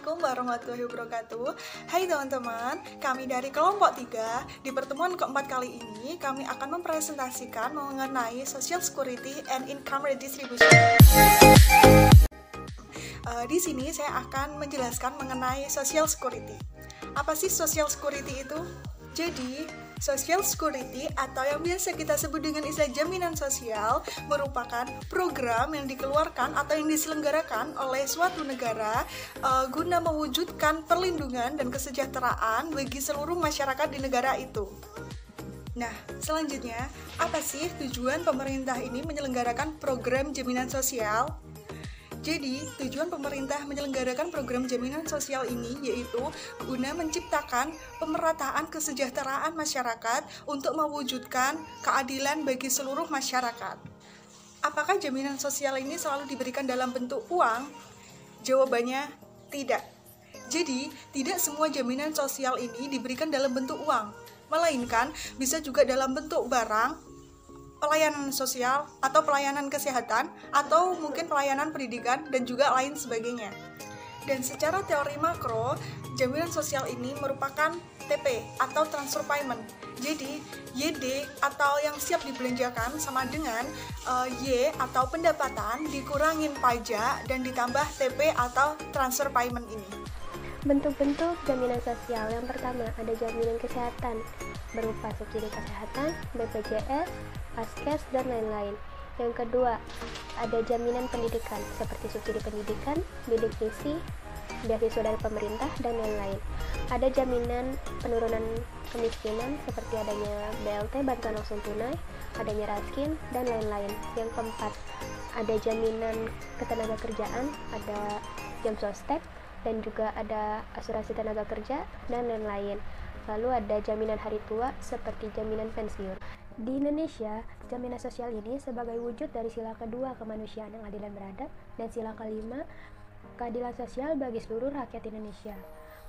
Assalamualaikum warahmatullahi wabarakatuh. Hai teman-teman, kami dari kelompok 3. Di pertemuan keempat kali ini, kami akan mempresentasikan mengenai Social Security and Income Redistribution. Di sini saya akan menjelaskan mengenai Social Security. Apa sih Social Security itu? Jadi, Social Security atau yang biasa kita sebut dengan istilah jaminan sosial merupakan program yang dikeluarkan atau yang diselenggarakan oleh suatu negara guna mewujudkan perlindungan dan kesejahteraan bagi seluruh masyarakat di negara itu. Nah, selanjutnya, apa sih tujuan pemerintah ini menyelenggarakan program jaminan sosial? Jadi, tujuan pemerintah menyelenggarakan program jaminan sosial ini yaitu guna menciptakan pemerataan kesejahteraan masyarakat untuk mewujudkan keadilan bagi seluruh masyarakat. Apakah jaminan sosial ini selalu diberikan dalam bentuk uang? Jawabannya tidak. Jadi, tidak semua jaminan sosial ini diberikan dalam bentuk uang, melainkan bisa juga dalam bentuk barang, pelayanan sosial atau pelayanan kesehatan atau mungkin pelayanan pendidikan dan juga lain sebagainya. Dan secara teori makro, jaminan sosial ini merupakan TP atau transfer payment. Jadi YD atau yang siap dibelanjakan sama dengan Y atau pendapatan dikurangin pajak dan ditambah TP atau transfer payment ini. Bentuk-bentuk jaminan sosial yang pertama ada jaminan kesehatan berupa subsidi kesehatan, BPJS, Paskes, dan lain-lain. Yang kedua, ada jaminan pendidikan seperti subsidi pendidikan, bidik misi, beasiswa dari pemerintah, dan lain-lain. Ada jaminan penurunan kemiskinan seperti adanya BLT, bantuan langsung tunai, adanya raskin, dan lain-lain. Yang keempat, ada jaminan ketenagakerjaan, ada jam sostek, dan juga ada asuransi tenaga kerja, dan lain-lain. Lalu ada jaminan hari tua seperti jaminan pensiun. Di Indonesia, jaminan sosial ini sebagai wujud dari sila kedua kemanusiaan yang adil dan beradab, dan sila kelima keadilan sosial bagi seluruh rakyat Indonesia.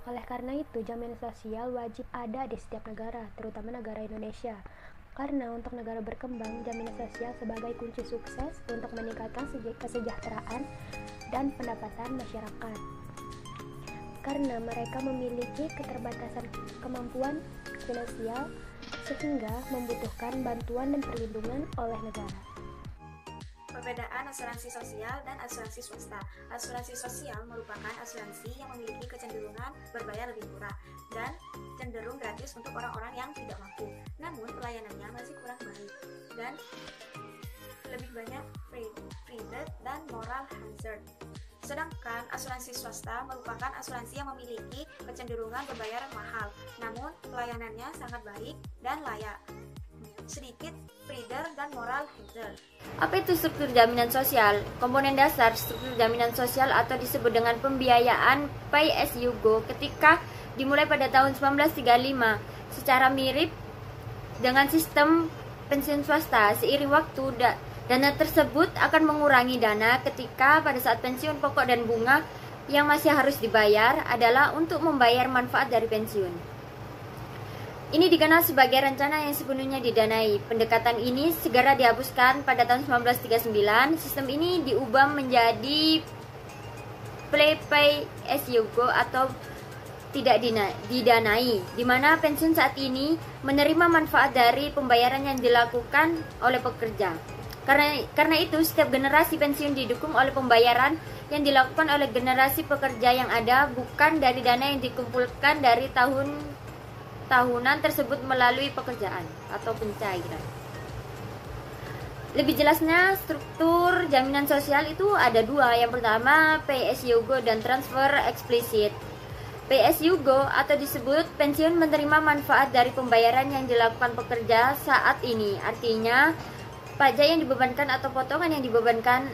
Oleh karena itu, jaminan sosial wajib ada di setiap negara, terutama negara Indonesia. Karena untuk negara berkembang, jaminan sosial sebagai kunci sukses untuk meningkatkan kesejahteraan dan pendapatan masyarakat. Karena mereka memiliki keterbatasan kemampuan finansial sehingga membutuhkan bantuan dan perlindungan oleh negara. Perbedaan asuransi sosial dan asuransi swasta. Asuransi sosial merupakan asuransi yang memiliki kecenderungan berbayar lebih murah dan cenderung gratis untuk orang-orang yang tidak mampu. Namun pelayanannya masih kurang baik dan lebih banyak fraud dan moral hazard. Sedangkan asuransi swasta merupakan asuransi yang memiliki kecenderungan berbayar mahal, namun pelayanannya sangat baik dan layak. Sedikit freezer dan moral hazard. Apa itu struktur jaminan sosial? Komponen dasar struktur jaminan sosial atau disebut dengan pembiayaan pay as you go ketika dimulai pada tahun 1935 secara mirip dengan sistem pensiun swasta. Seiring waktu, dana tersebut akan mengurangi dana ketika pada saat pensiun pokok dan bunga yang masih harus dibayar adalah untuk membayar manfaat dari pensiun. Ini dikenal sebagai rencana yang sepenuhnya didanai. Pendekatan ini segera dihapuskan pada tahun 1939. Sistem ini diubah menjadi pay as you go atau tidak didanai, di mana pensiun saat ini menerima manfaat dari pembayaran yang dilakukan oleh pekerja. Karena itu, setiap generasi pensiun didukung oleh pembayaran yang dilakukan oleh generasi pekerja yang ada, bukan dari dana yang dikumpulkan dari tahunan tersebut melalui pekerjaan atau pencairan. Lebih jelasnya, struktur jaminan sosial itu ada dua. Yang pertama, pay as you go dan transfer eksplisit. Pay as you go atau disebut pensiun menerima manfaat dari pembayaran yang dilakukan pekerja saat ini. Artinya, pajak yang dibebankan atau potongan yang dibebankan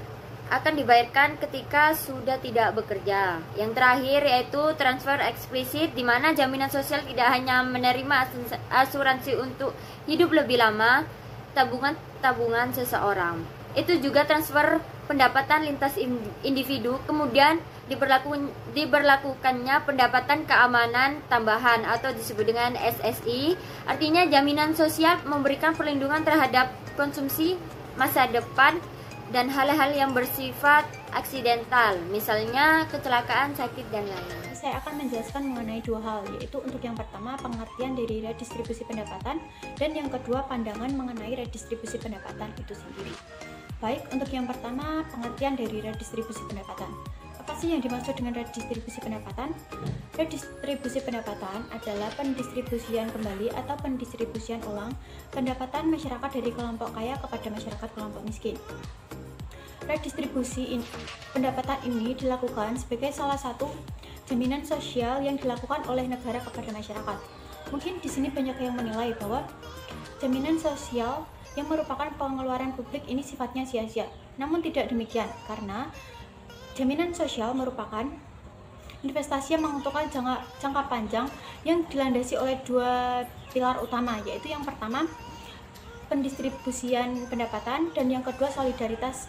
akan dibayarkan ketika sudah tidak bekerja. Yang terakhir yaitu transfer eksplisit, di mana jaminan sosial tidak hanya menerima asuransi untuk hidup lebih lama, tabungan seseorang. Itu juga transfer pendapatan lintas individu, kemudian diberlakukannya pendapatan keamanan tambahan atau disebut dengan SSI. Artinya jaminan sosial memberikan perlindungan terhadap konsumsi masa depan dan hal-hal yang bersifat aksidental, misalnya kecelakaan, sakit, dan lain-lain. saya akan menjelaskan mengenai dua hal, yaitu untuk yang pertama pengertian dari redistribusi pendapatan dan yang kedua pandangan mengenai redistribusi pendapatan itu sendiri. Baik, untuk yang pertama pengertian dari redistribusi pendapatan. Apa sih yang dimaksud dengan redistribusi pendapatan? Redistribusi pendapatan adalah pendistribusian kembali atau pendistribusian ulang pendapatan masyarakat dari kelompok kaya kepada masyarakat kelompok miskin. Redistribusi pendapatan ini dilakukan sebagai salah satu jaminan sosial yang dilakukan oleh negara kepada masyarakat. Mungkin di sini banyak yang menilai bahwa jaminan sosial yang merupakan pengeluaran publik ini sifatnya sia-sia. Namun tidak demikian, karena jaminan sosial merupakan investasi yang menguntungkan jangka panjang yang dilandasi oleh dua pilar utama, yaitu yang pertama pendistribusian pendapatan dan yang kedua solidaritas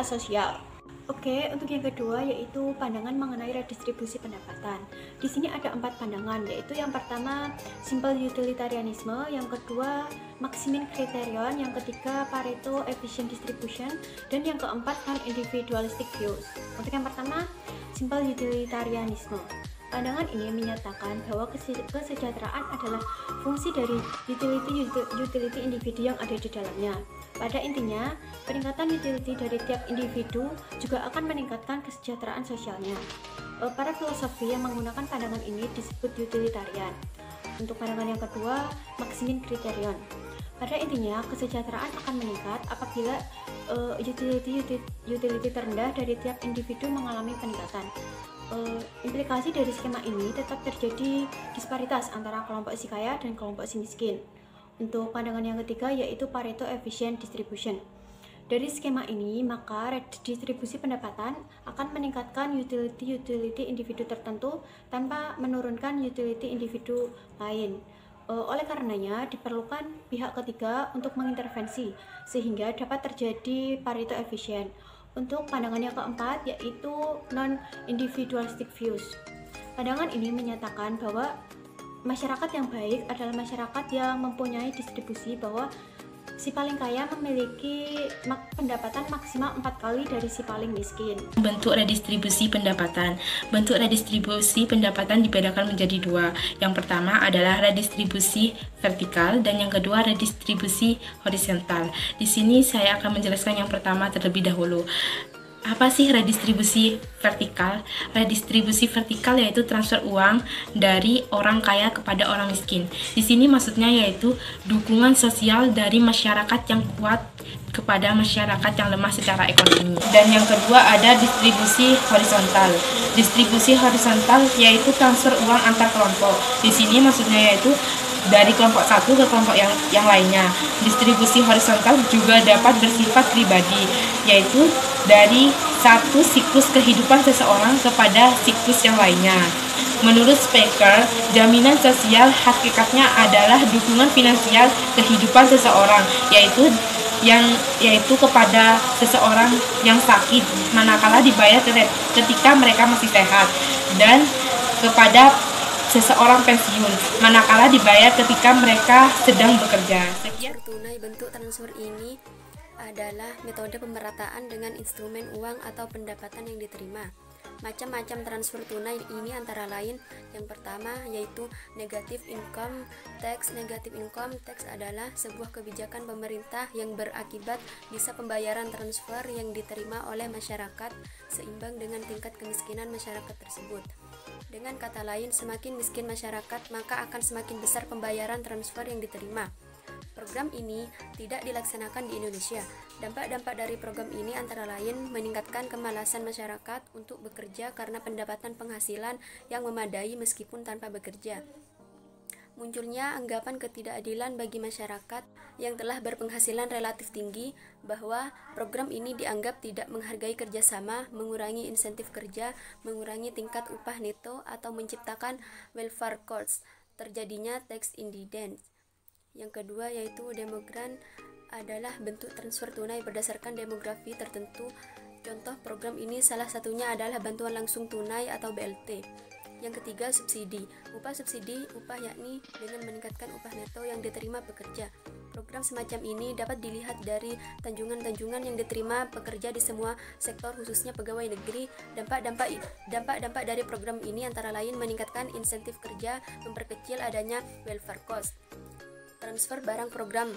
sosial. Oke, untuk yang kedua yaitu pandangan mengenai redistribusi pendapatan. Di sini ada 4 pandangan, yaitu yang pertama simple utilitarianisme, yang kedua maximin criterion, yang ketiga Pareto efficient distribution, dan yang keempat non-individualistic views. Untuk yang pertama simple utilitarianisme. Pandangan ini menyatakan bahwa kesejahteraan adalah fungsi dari utility individu yang ada di dalamnya. Pada intinya, peningkatan utility dari tiap individu juga akan meningkatkan kesejahteraan sosialnya. Para filosofi yang menggunakan pandangan ini disebut utilitarian. Untuk pandangan yang kedua, maximin criterion. Pada intinya, kesejahteraan akan meningkat apabila utility terendah dari tiap individu mengalami peningkatan. Implikasi dari skema ini tetap terjadi disparitas antara kelompok si kaya dan kelompok si miskin. Untuk pandangan yang ketiga yaitu Pareto efficient distribution. Dari skema ini, maka redistribusi pendapatan akan meningkatkan utility individu tertentu tanpa menurunkan utility individu lain. Oleh karenanya, diperlukan pihak ketiga untuk mengintervensi sehingga dapat terjadi Pareto efficient. Untuk pandangan yang keempat yaitu non-individualistic views. Pandangan ini menyatakan bahwa masyarakat yang baik adalah masyarakat yang mempunyai distribusi bahwa si paling kaya memiliki pendapatan maksimal 4 kali dari si paling miskin. Bentuk redistribusi pendapatan. Bentuk redistribusi pendapatan dibedakan menjadi 2. Yang pertama adalah redistribusi vertikal dan yang kedua redistribusi horizontal. Di sini saya akan menjelaskan yang pertama terlebih dahulu. Apa sih redistribusi vertikal? Redistribusi vertikal yaitu transfer uang dari orang kaya kepada orang miskin. Di sini maksudnya yaitu dukungan sosial dari masyarakat yang kuat kepada masyarakat yang lemah secara ekonomi. Dan yang kedua ada distribusi horizontal. Distribusi horizontal yaitu transfer uang antar kelompok. Di sini maksudnya yaitu dari kelompok satu ke kelompok yang lainnya. Distribusi horizontal juga dapat bersifat pribadi, yaitu dari satu siklus kehidupan seseorang kepada siklus yang lainnya. Menurut Specker, jaminan sosial hakikatnya adalah dukungan finansial kehidupan seseorang, yaitu kepada seseorang yang sakit manakala dibayar ketika mereka masih sehat, dan kepada seseorang pensiun manakala dibayar ketika mereka sedang bekerja. Transfer tunai. Bentuk transfer ini adalah metode pemerataan dengan instrumen uang atau pendapatan yang diterima. Macam-macam transfer tunai ini antara lain yang pertama yaitu negative income tax. Negative income tax adalah sebuah kebijakan pemerintah yang berakibat bisa pembayaran transfer yang diterima oleh masyarakat seimbang dengan tingkat kemiskinan masyarakat tersebut. Dengan kata lain, semakin miskin masyarakat, maka akan semakin besar pembayaran transfer yang diterima. Program ini tidak dilaksanakan di Indonesia. Dampak-dampak dari program ini antara lain meningkatkan kemalasan masyarakat untuk bekerja karena pendapatan penghasilan yang memadai meskipun tanpa bekerja. Munculnya anggapan ketidakadilan bagi masyarakat yang telah berpenghasilan relatif tinggi bahwa program ini dianggap tidak menghargai kerjasama, mengurangi insentif kerja, mengurangi tingkat upah neto, atau menciptakan welfare costs, terjadinya tax incidence. Yang kedua yaitu demogrant adalah bentuk transfer tunai berdasarkan demografi tertentu. Contoh program ini salah satunya adalah bantuan langsung tunai atau BLT. Yang ketiga subsidi. Upah subsidi, upah yakni dengan meningkatkan upah neto yang diterima pekerja. Program semacam ini dapat dilihat dari tanjungan-tanjungan yang diterima pekerja di semua sektor, khususnya pegawai negeri. Dampak dari program ini antara lain meningkatkan insentif kerja, memperkecil adanya welfare cost. Transfer barang program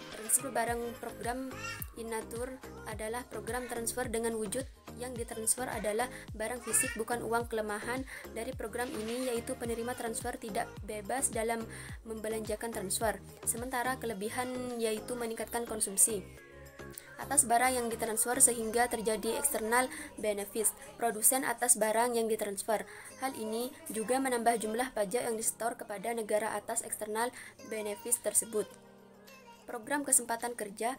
in nature adalah program transfer dengan wujud yang ditransfer adalah barang fisik, bukan uang. Kelemahan dari program ini yaitu penerima transfer tidak bebas dalam membelanjakan transfer, sementara kelebihan yaitu meningkatkan konsumsi atas barang yang ditransfer sehingga terjadi external benefits produsen atas barang yang ditransfer. Hal ini juga menambah jumlah pajak yang disetor kepada negara atas external benefits tersebut. Program kesempatan kerja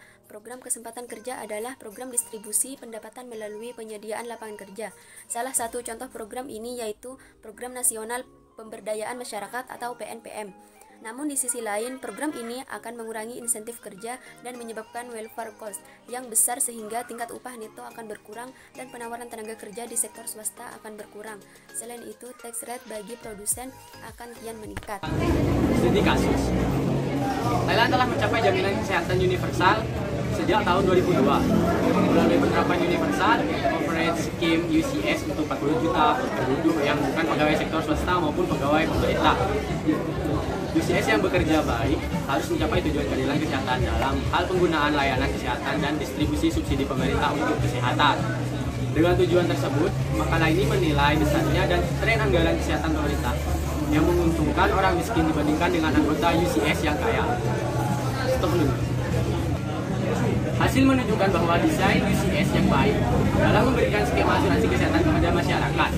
adalah program distribusi pendapatan melalui penyediaan lapangan kerja. Salah satu contoh program ini yaitu Program Nasional Pemberdayaan Masyarakat atau PNPM. Namun di sisi lain, program ini akan mengurangi insentif kerja dan menyebabkan welfare cost yang besar sehingga tingkat upah neto akan berkurang dan penawaran tenaga kerja di sektor swasta akan berkurang. Selain itu, tax rate bagi produsen akan kian meningkat. Studi kasus. Thailand telah mencapai jaminan kesehatan universal sejak tahun 2002 melalui penerapan Universal Coverage Scheme UCS untuk 40 juta penduduk yang bukan pegawai sektor swasta maupun pegawai pemerintah. UCS yang bekerja baik harus mencapai tujuan keadilan kesehatan dalam hal penggunaan layanan kesehatan dan distribusi subsidi pemerintah untuk kesehatan. Dengan tujuan tersebut, makalah ini menilai besarnya dan tren anggaran kesehatan pemerintah yang menguntungkan orang miskin dibandingkan dengan anggota UCS yang kaya. Stop dulu. Hasil menunjukkan bahwa desain UCS yang baik dalam memberikan skema asuransi kesehatan kepada masyarakat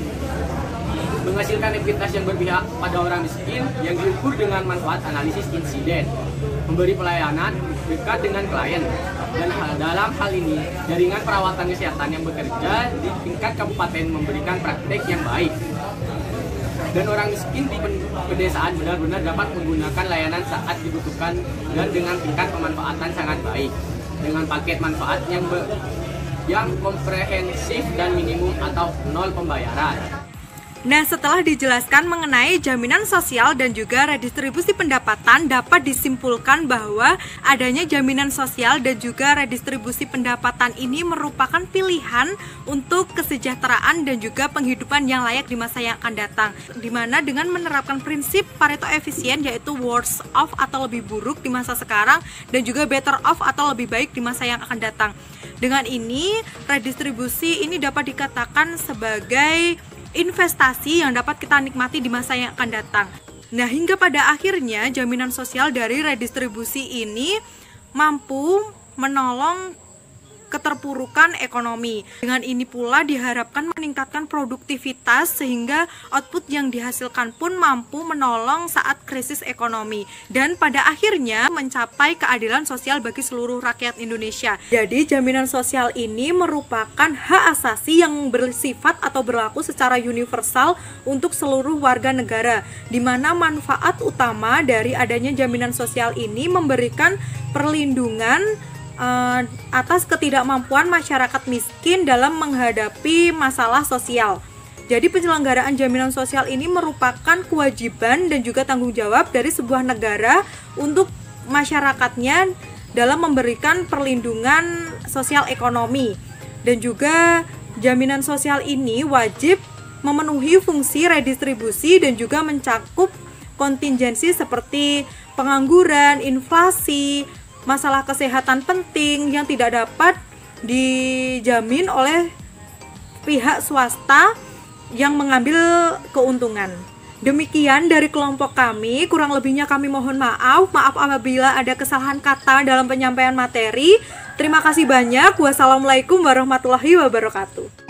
menghasilkan ekuitas yang berpihak pada orang miskin yang diukur dengan manfaat analisis insiden, memberi pelayanan dekat dengan klien, dan dalam hal ini jaringan perawatan kesehatan yang bekerja di tingkat kabupaten memberikan praktek yang baik. Dan orang miskin di pedesaan benar-benar dapat menggunakan layanan saat dibutuhkan dan dengan tingkat pemanfaatan sangat baik, dengan paket manfaat yang komprehensif dan minimum atau nol pembayaran. Nah, setelah dijelaskan mengenai jaminan sosial dan juga redistribusi pendapatan, dapat disimpulkan bahwa adanya jaminan sosial dan juga redistribusi pendapatan ini merupakan pilihan untuk kesejahteraan dan juga penghidupan yang layak di masa yang akan datang. Di mana dengan menerapkan prinsip Pareto efisien, yaitu worse off atau lebih buruk di masa sekarang dan juga better off atau lebih baik di masa yang akan datang. Dengan ini, redistribusi ini dapat dikatakan sebagai investasi yang dapat kita nikmati di masa yang akan datang. Nah, hingga pada akhirnya jaminan sosial dari redistribusi ini mampu menolong keterpurukan ekonomi. Dengan ini pula diharapkan meningkatkan produktivitas sehingga output yang dihasilkan pun mampu menolong saat krisis ekonomi dan pada akhirnya mencapai keadilan sosial bagi seluruh rakyat Indonesia. Jadi jaminan sosial ini merupakan hak asasi yang bersifat atau berlaku secara universal untuk seluruh warga negara, di mana manfaat utama dari adanya jaminan sosial ini memberikan perlindungan atas ketidakmampuan masyarakat miskin dalam menghadapi masalah sosial. Jadi penyelenggaraan jaminan sosial ini merupakan kewajiban dan juga tanggung jawab dari sebuah negara untuk masyarakatnya dalam memberikan perlindungan sosial ekonomi. Dan juga jaminan sosial ini wajib memenuhi fungsi redistribusi dan juga mencakup kontingensi seperti pengangguran, inflasi, masalah kesehatan penting yang tidak dapat dijamin oleh pihak swasta yang mengambil keuntungan. Demikian dari kelompok kami, kurang lebihnya kami mohon maaf apabila ada kesalahan kata dalam penyampaian materi. Terima kasih banyak. Wassalamualaikum warahmatullahi wabarakatuh.